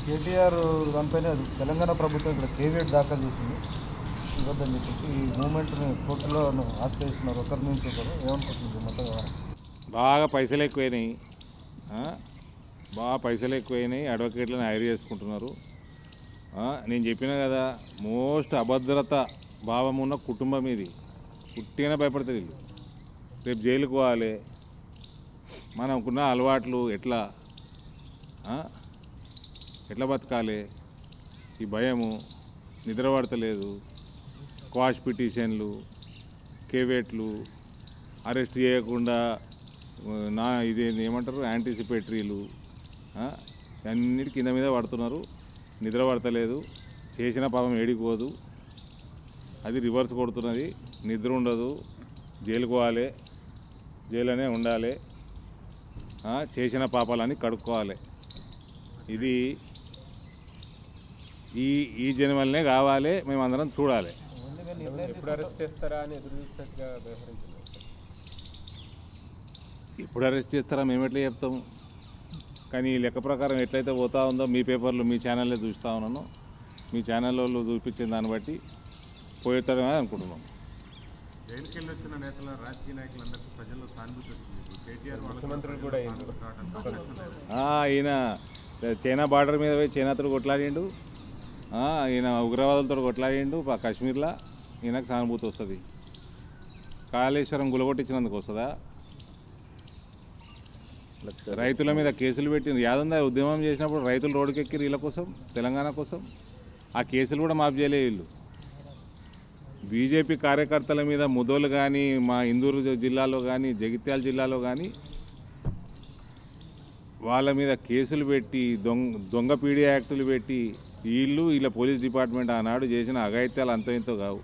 కేటీఆర్ దానిపైన తెలంగాణ ప్రభుత్వం ఇక్కడ కేవీఎట్ దాఖలు చేసింది ఇవ్వద్దని చెప్పేసి ఈ మూమెంట్ని కోర్టులో ఆశ్రయిస్తున్నారు ఒకరి నుంచి ఒకరు. ఏమనుకుంటుంది మొత్తం బాగా పైసలు ఎక్కువైనాయి, అడ్వకేట్లను హైర్ చేసుకుంటున్నారు. నేను చెప్పిన కదా, మోస్ట్ అభద్రత భావం ఉన్న కుటుంబం ఇది. పుట్టిన భయపడతారు వీళ్ళు. రేపు జైలుకు పోవాలి. మనకున్న అలవాట్లు ఎట్లా బతకాలి, ఈ భయము, నిద్ర పడతలేదు, క్వాష్ పిటిషన్లు, కేవేట్లు, అరెస్ట్ చేయకుండా ఏమంటారు యాంటిసిపేటరీలు, అన్నిటి కింద మీద పడుతున్నారు. నిద్ర పడతలేదు, చేసిన పాపం ఏడిపోదు, అది రివర్స్ కొడుతున్నది. నిద్ర ఉండదు, జైలుకు పోవాలి, జైలునే ఉండాలి, చేసిన పాపాలని కడుక్కోవాలి. ఇది ఈ జన్మలనే కావాలి, మేమందరం చూడాలి. ఎప్పుడు అరెస్ట్ చేస్తారా అని ఎదురు చూసినట్టుగా వ్యవహరించారు. ఇప్పుడు అరెస్ట్ చేస్తారా మేము ఎట్లా చెప్తాము, కానీ ఈ లెక్క ప్రకారం ఎట్లయితే పోతా ఉందో మీ పేపర్లు మీ ఛానల్లో చూస్తూ ఉన్నాను. మీ ఛానల్లో చూపించిన దాన్ని బట్టి పోతారని అనుకుంటున్నాం. జైలుకి వెళ్ళి వచ్చిన నేతల రాజకీయ నాయకులందరికీ ప్రజల్లో సానుభూతి వచ్చింది. కేటీఆర్ ముఖ్యమంత్రులు కూడా ఈయన చైనా బార్డర్ మీద పోయి చైనాతో కొట్లాడిండు, ఈయన ఉగ్రవాదులతో కొట్లాడిండు కాశ్మీర్లో. ఈయనకు సానుభూతి వస్తుంది. కాళేశ్వరం గులగొట్టించినందుకు వస్తుందా? రైతుల మీద కేసులు పెట్టింది యాదందా ఉద్యమం చేసినప్పుడు రైతులు రోడ్డుకి ఎక్కిరు వీళ్ళ కోసం, తెలంగాణ కోసం. ఆ కేసులు కూడా మాఫ్ చేయలే వీళ్ళు. బీజేపీ కార్యకర్తల మీద ముదోలు కానీ, మా ఇందూరు జిల్లాలో కానీ, జగిత్యాల జిల్లాలో కానీ వాళ్ళ మీద కేసులు పెట్టి దొంగ పీడీ యాక్టులు పెట్టి వీళ్ళ పోలీస్ డిపార్ట్మెంట్ ఆనాడు చేసిన అఘాయిత్యాలు అంత ఇంతో కావు.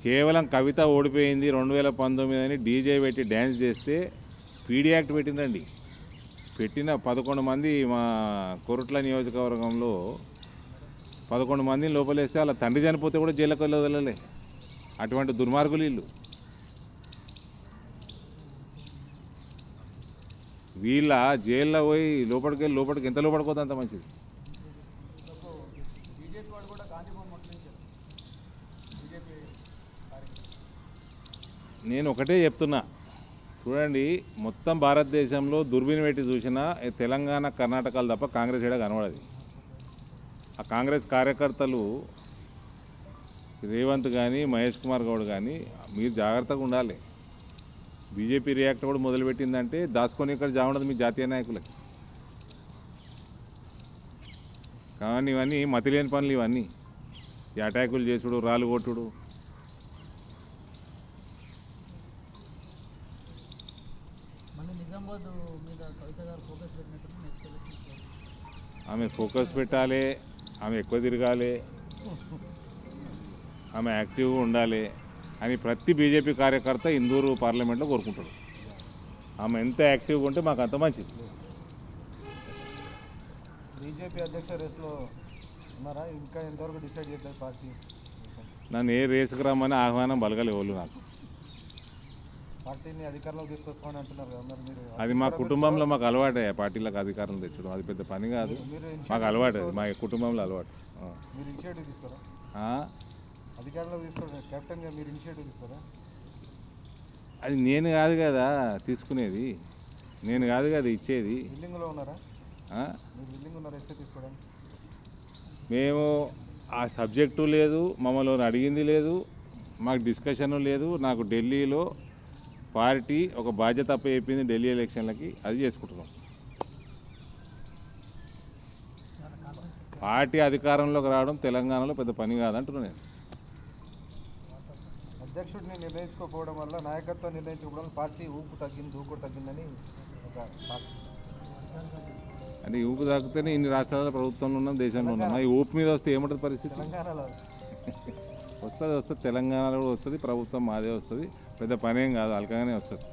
కేవలం కవిత ఓడిపోయింది 2019 అని డీజే పెట్టి డ్యాన్స్ చేస్తే పీడీ యాక్ట్ పెట్టిందండి. పెట్టిన 11 మంది మా కొరుట్ల నియోజకవర్గంలో 11 మందిని లోపలేస్తే వాళ్ళ తండ్రి చనిపోతే కూడా జైలుకు వదలలే. అటువంటి దుర్మార్గులు వీళ్ళు. వీళ్ళ జైల్లో పోయి లోపలికి ఎంత లోపలిపోతే అంత మంచిది. నేను ఒకటే చెప్తున్నా, చూడండి, మొత్తం భారతదేశంలో దుర్బిని పెట్టి చూసినా తెలంగాణ, కర్ణాటకలు తప్ప కాంగ్రెస్ ఏడా కనబడదు. ఆ కాంగ్రెస్ కార్యకర్తలు రేవంత్ కానీ, మహేష్ కుమార్ గౌడ్ కానీ మీరు జాగ్రత్తగా ఉండాలి. బీజేపీ రియాక్ట్ కూడా మొదలుపెట్టిందంటే దాచుకొని ఇక్కడ జావుండదు మీ జాతీయ నాయకులకి. కానీ ఇవన్నీ మతిలేని పనులు, ఇవన్నీ ఈ అటాకులు చేసుడు, రాళ్ళు కొట్టుడు. ఆమె ఫోకస్ పెట్టాలి, ఆమె ఎక్కువ తిరగాలి, ఆమె యాక్టివ్గా ఉండాలి అని ప్రతి బీజేపీ కార్యకర్త ఇందూరు పార్లమెంట్లో కోరుకుంటాడు. ఆమె ఎంత యాక్టివ్గా ఉంటే మాకు అంత మంచిది. బీజేపీ అధ్యక్ష రేసులో ఉన్నారా? ఇంకా ఎంతవరకు డిసైడ్ చేయలేదు పార్టీ? నన్ను ఏ రేసుకు రమ్మని ఆహ్వానం బలగలే వాళ్ళు. నాకు పార్టీని అధికారంలో తీసుకొస్తామని అంటున్నారు కదా మీరు? అది మా కుటుంబంలో మాకు అలవాటే, పార్టీలకు అధికారం తెచ్చడం. అది పెద్ద పని కాదు, మాకు అలవాటు, మా కుటుంబంలో అలవాటు. మీరు ఇనిషియేటివ్ తీసుకోరా? అధికారంలో తీసుకోరా? కెప్టెన్గా మీరు ఇనిషియేటివ్ తీసుకోరా? అది నేను కాదు కదా తీసుకునేది, నేను కాదు కదా ఇచ్చేది. బిల్డింగ్లో ఉన్నారా? మీరు బిల్డింగ్ ఉన్నారా ఇస్తే తీసుకోవడానికి? మేము ఆ సబ్జెక్టు లేదు, మమ్మల్ని అడిగింది లేదు, మాకు డిస్కషను లేదు. నాకు ఢిల్లీలో పార్టీ ఒక బాధ్యత అప్ప చెప్పింది ఢిల్లీ ఎలక్షన్లకి, అది చేసుకుంటున్నాం. పార్టీ అధికారంలోకి రావడం తెలంగాణలో పెద్ద పని కాదంటున్నాను నేను. అధ్యక్షుడిని నిర్ణయించుకోకపోవడం వల్ల, నాయకత్వం నిర్ణయించుకోవడం వల్ల పార్టీ దూకు తగ్గిందని ఒక అంటే ఊపు తాకితేనే ఇన్ని రాష్ట్రాల ప్రభుత్వంలో ఉన్నాం, దేశంలో ఉన్నాం. ఈ ఊపు మీద వస్తే ఏముంటుంది పరిస్థితి? తెలంగాణలో వస్తుంది, తెలంగాణలో కూడా వస్తుంది, ప్రభుత్వం మాదే వస్తుంది. పెద్ద పనేం కాదు, అల్కగానే వస్తుంది.